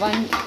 1